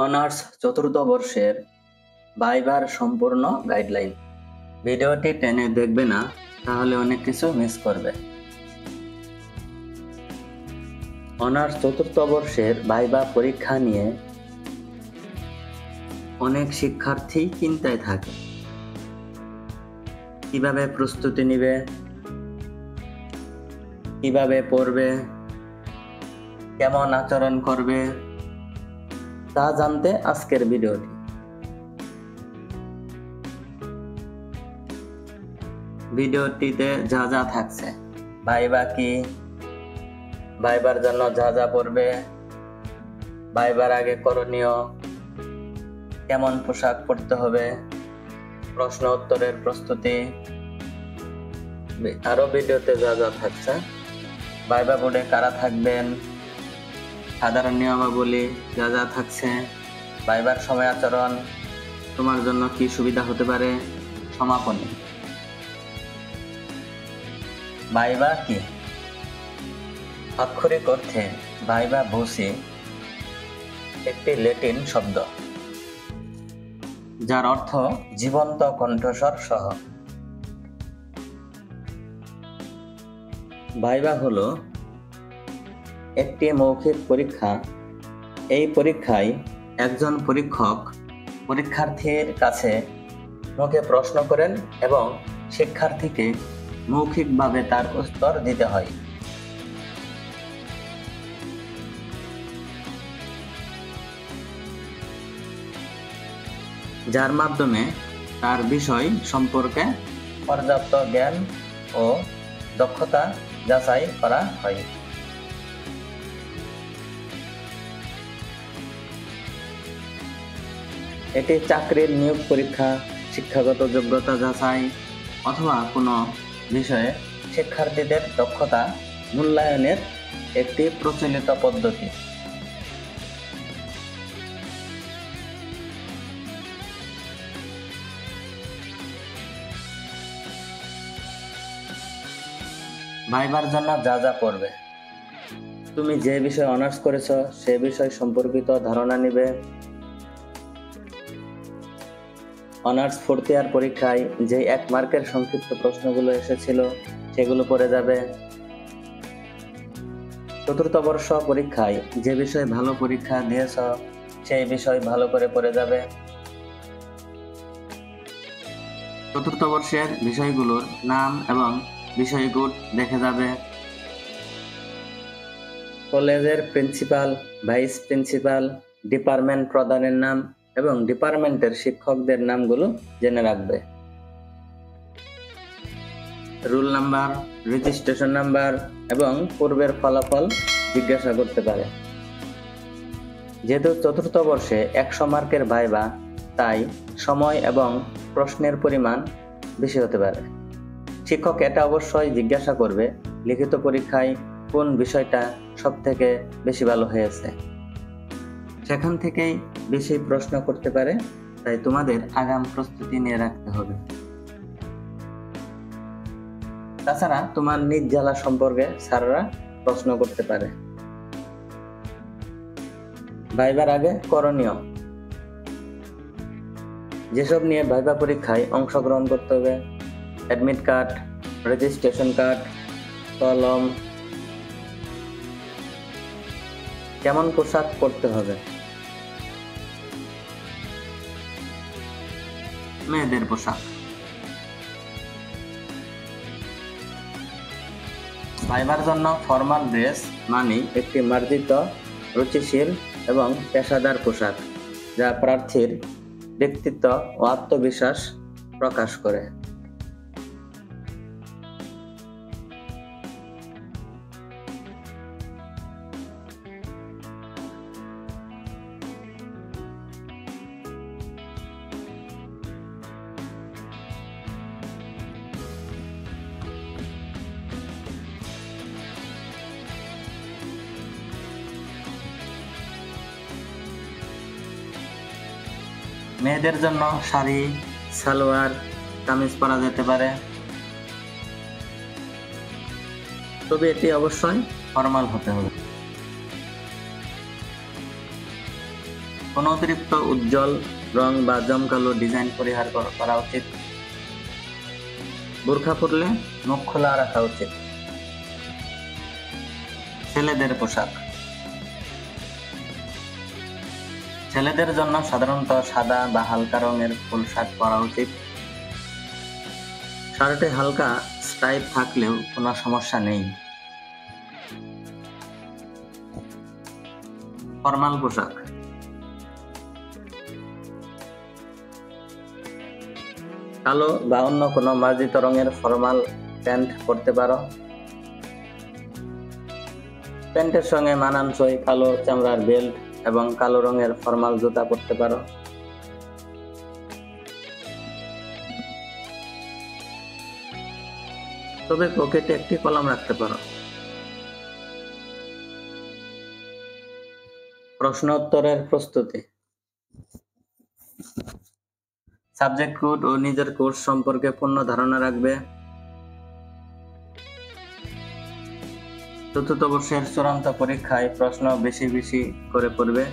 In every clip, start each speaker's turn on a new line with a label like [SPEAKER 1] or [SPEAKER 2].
[SPEAKER 1] Honours চতুর্থ বর্ষের ভাইবার সম্পূর্ণ গাইডলাইন। ভিডিওটি টেনে দেখবে না, তাহলে অনেক কিছু মিস করবে। অনার্স চতুর্থ বর্ষের ভাইবা পরীক্ষা নিয়ে অনেক শিক্ষার্থী চিন্তায় থাকে। কিভাবে প্রস্তুতি নিবে, কিভাবে পড়বে, কেমন আচরণ করবে, তা জানতে আজকের ভিডিওটি। ভিডিওটিতে যা যা থাকছে, ভাইবা কি, ভাইবার জন্য যা যা পড়বে, ভাইবার আগে করণীয়, কেমন পোশাক পরতে হবে, প্রশ্ন উত্তরের প্রস্তুতি, আরো ভিডিওতে যা যা থাকছে, ভাইবা বোর্ডে কারা থাকবেন, সাধারণ নিয়মাবলী যা যা থাকছে, ভাইবার সময় আচরণ, তোমার জন্য কি সুবিধা হতে পারে, সমাপনী। ভাইবা কি? আক্ষরিক অর্থে ভাইবা ভোসি একটি ল্যাটিন শব্দ, যার অর্থ জীবন্ত কণ্ঠস্বর সহ। ভাইবা হলো একটি মৌখিক পরীক্ষা। এই পরীক্ষায় একজন পরীক্ষক পরীক্ষার্থীর কাছে মুখে প্রশ্ন করেন এবং শিক্ষার্থীকে মৌখিকভাবে তার উত্তর দিতে হয়। যার মাধ্যমে তার বিষয় সম্পর্কে পর্যাপ্ত জ্ঞান ও দক্ষতা যাচাই করা হয়। এটি চাকরির নিয়োগ পরীক্ষা, শিক্ষাগত যোগ্যতা যাচাই অথবা কোনো বিষয়ে শিক্ষার্থীদের দক্ষতা মূল্যায়নের একটি প্রচলিত পদ্ধতি। ভাইবার জন্য যা যা পড়বে: তুমি যে বিষয়ে অনার্স করেছ সে বিষয় সম্পর্কিত ধারণা নিবে। অনার্স ফোর্থ ইয়ার পরীক্ষায় যে 1 মার্কের সংক্ষিপ্ত প্রশ্নগুলো এসেছিল সেগুলো পড়ে যাবে। চতুর্থ বর্ষ পরীক্ষায় যে বিষয়ে ভালো পরীক্ষা দিয়েছ সেই বিষয় ভালো করে পড়ে যাবে। চতুর্থ বর্ষের বিষয়গুলোর নাম এবং বিষয়গুলো দেখে যাবে। কলেজের প্রিন্সিপাল, ভাইস প্রিন্সিপাল, ডিপার্টমেন্ট প্রধানের নাম এবং ডিপার্টমেন্টের শিক্ষকদের নামগুলো জেনে রাখবে। রুল নাম্বার, রেজিস্ট্রেশন নাম্বার এবং পূর্বের ফলাফল জিজ্ঞাসা করতে পারে। যেহেতু চতুর্থ বর্ষে 100 মার্কের ভাইবা, তাই সময় এবং প্রশ্নের পরিমাণ বেশি হতে পারে। শিক্ষক এটা অবশ্যই জিজ্ঞাসা করবে, লিখিত পরীক্ষায় কোন বিষয়টা সবথেকে বেশি ভালো হয়েছে। সেখান থেকেই বেশি প্রশ্ন করতে পারে, তাই তোমাদের আগাম প্রস্তুতি নিয়ে রাখতে হবে। তাছাড়া তোমার নিজ জেলা সম্পর্কে স্যাররা প্রশ্ন করতে পারে। ভাইবার আগে করণীয়: যেসব নিয়ে ভাইবা পরীক্ষায় অংশগ্রহণ করতে হবে: অ্যাডমিট কার্ড, রেজিস্ট্রেশন কার্ড, কলম, কেমন পোশাক পরতে হবে, মেয়েদের পোশাক। ভাইবার জন্য ফর্মাল ড্রেস মানে একটি মার্জিত, রুচিশীল এবং পেশাদার পোশাক, যা প্রার্থীর ব্যক্তিত্ব ও আত্মবিশ্বাস প্রকাশ করে। মেয়েদের জন্য শাড়ি, সালোয়ার, কামিজ পরা যেতে পারে, তবে এটি অবশ্যই ফর্মাল হতে হবে। কোনো অতিরিক্ত উজ্জ্বল রং বা জমকালো ডিজাইন পরিহার করা উচিত। বোরকা পরলে মুখ খোলা রাখা উচিত। ছেলেদের পোশাক। ছেলেদের জন্য সাধারণত সাদা বা হালকা রঙের ফুল শার্ট পরা উচিত। শার্টে হালকা স্ট্রাইপ থাকলেও কোনো সমস্যা নেই। ফর্মাল পোশাক। কালো বা অন্য কোনো মার্জিত রঙের ফর্মাল প্যান্ট পরতে পারো। প্যান্টের সঙ্গে মানানসই কালো চামড়ার বেল্ট এবং কালো রঙের ফর্মাল জুতা পরতে পারো। তবে পকেটে একটি কলম রাখতে পারো। প্রশ্ন উত্তরের প্রস্তুতি। সাবজেক্ট কোড ও নিজের কোর্স সম্পর্কে পূর্ণ ধারণা রাখবে। চতুর্থ বর্ষের চূড়ান্ত পরীক্ষায় প্রশ্ন বেশি বেশি করে পড়বে,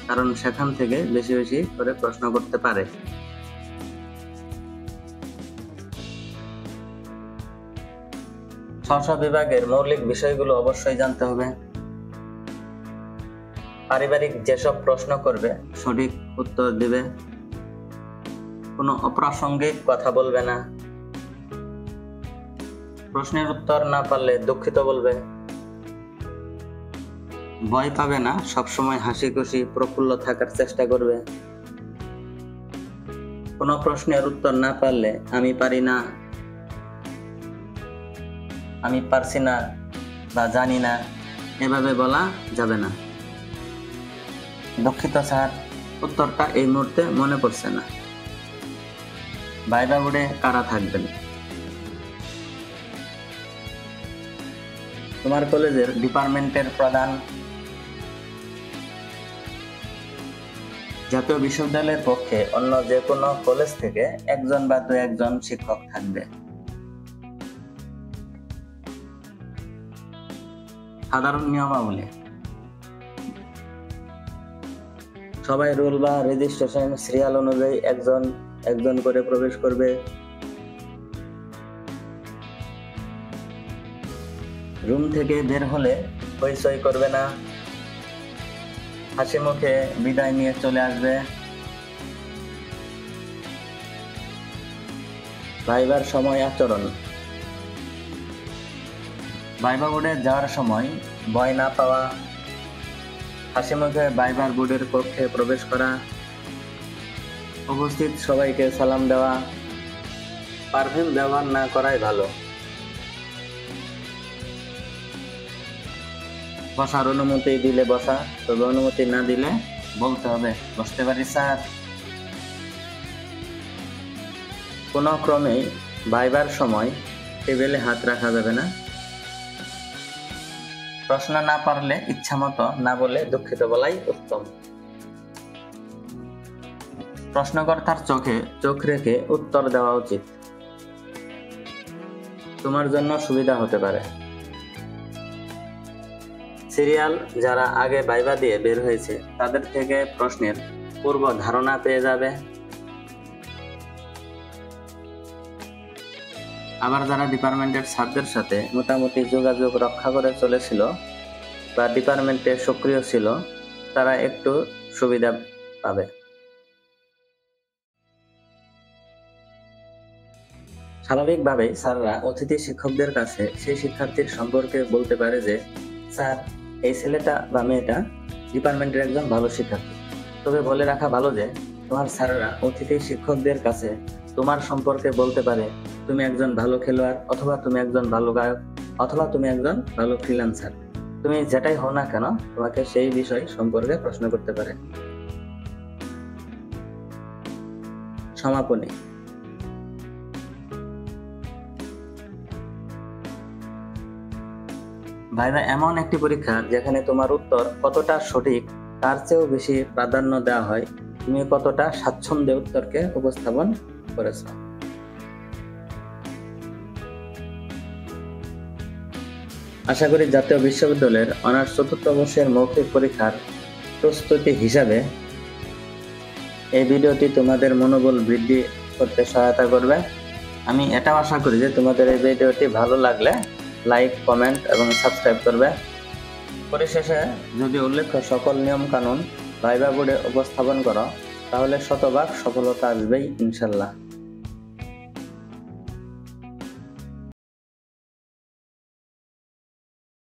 [SPEAKER 1] কারণ সেখান থেকে বেশি বেশি করে প্রশ্ন করতে পারে। স্ব বিভাগের মৌলিক বিষয়গুলো অবশ্যই জানতে হবে। পারিবারিক যেসব প্রশ্ন করবে সঠিক উত্তর দিবে। কোনো অপ্রাসঙ্গিক কথা বলবে না। প্রশ্নের উত্তর না পারলে দুঃখিত বলবে। ভয় পাবে না, সবসময় হাসি খুশি প্রফুল্ল থাকার চেষ্টা করবে। কোনো প্রশ্নের উত্তর না পারলে আমি পারি না, আমি পারছি না বা জানি না এভাবে বলা যাবে না। দুঃখিত স্যার, উত্তরটা এই মুহূর্তে মনে পড়ছে না। ভাইবা বোর্ডে কারা থাকবেন? তোমার কলেজের ডিপার্টমেন্টের প্রধান। জাতীয় বিশ্ববিদ্যালয়ের পক্ষে অন্য যে কোনো কলেজ থেকে একজন বা দু একজন শিক্ষক থাকবে। সাধারণ নিয়মাবলী। সবাই রোল বা রেজিস্ট্রেশন সিরিয়াল অনুযায়ী একজন একজন করে প্রবেশ করবে। রুম থেকে বের হলে হইচই করবে না। হাসি মুখে বিদায় নিয়ে চলে আসবে। ভাইবার সময় আচরণ। ভাইবা বোর্ডে যাওয়ার সময় ভয় না পাওয়া, হাসি মুখে ভাইবার বোর্ডের কক্ষে প্রবেশ করা, উপস্থিত সবাইকে সালাম দেওয়া, পারফিউম ব্যবহার না করাই ভালো। বসার অনুমতি দিলে বসা, তবে অনুমতি না দিলে বলতে হবে বসতে পারি স্যার। কোনো ক্রমেই ভাইবার সময় টেবিলে হাত রাখা যাবে না। প্রশ্ন না পারলে ইচ্ছামতো না বলে দুঃখিত বলাই উত্তম। প্রশ্নকর্তার চোখে চোখ রেখে উত্তর দেওয়া উচিত। তোমার জন্য সুবিধা হতে পারে। সিরিয়াল যারা আগে ভাইবা দিয়ে বের হয়েছে তাদের থেকে প্রশ্নের পূর্ব ধারণা পেয়ে যাবে। আবার যারা ডিপার্টমেন্টের স্যারদের সাথে মোটামুটি যোগাযোগ রক্ষা করে চলেছিল বা ডিপার্টমেন্টে সক্রিয় ছিল, তারা একটু সুবিধা পাবে। স্বাভাবিকভাবেই স্যাররা অতিথি শিক্ষকদের কাছে সেই শিক্ষার্থীর সম্পর্কে বলতে পারে যে, স্যার, এই ছেলেটা বা মেয়েটা ডিপার্টমেন্টের একজন ভালো শিক্ষার্থী। তবে বলে রাখা ভালো যে তোমার স্যাররা অতিথি শিক্ষকদের কাছে তোমার সম্পর্কে বলতে পারে, তুমি একজন ভালো খেলোয়াড়, অথবা তুমি একজন ভালো গায়ক, অথবা তুমি একজন ভালো ফ্রিল্যান্সার। তুমি যেটাই হও না কেন, তোমাকে সেই বিষয় সম্পর্কে প্রশ্ন করতে পারে। সমাপনী। ভাইবা এমন একটি পরীক্ষা যেখানে তোমার উত্তর কতটা সঠিক তার চেয়েও বেশি প্রাধান্য দেওয়া হয় তুমি কতটা স্বাচ্ছন্দ্যে উত্তরকে উপস্থাপন করেছ। আশা করি জাতীয় বিশ্ববিদ্যালয়ের অনার্স চতুর্থ বর্ষের মৌখিক পরীক্ষার প্রস্তুতি হিসাবে এই ভিডিওটি তোমাদের মনোবল বৃদ্ধি করতে সহায়তা করবে। আমি এটাও আশা করি যে তোমাদের এই ভিডিওটি ভালো লাগলে লাইক, কমেন্ট এবং সাবস্ক্রাইব করবে। পরিশেষে যদি উল্লেখ্য সকল নিয়ম কানুন ভাইবা বোর্ডে উপস্থাপন করো তাহলে শতভাগ সফলতা আসবেই ইনশাল্লাহ।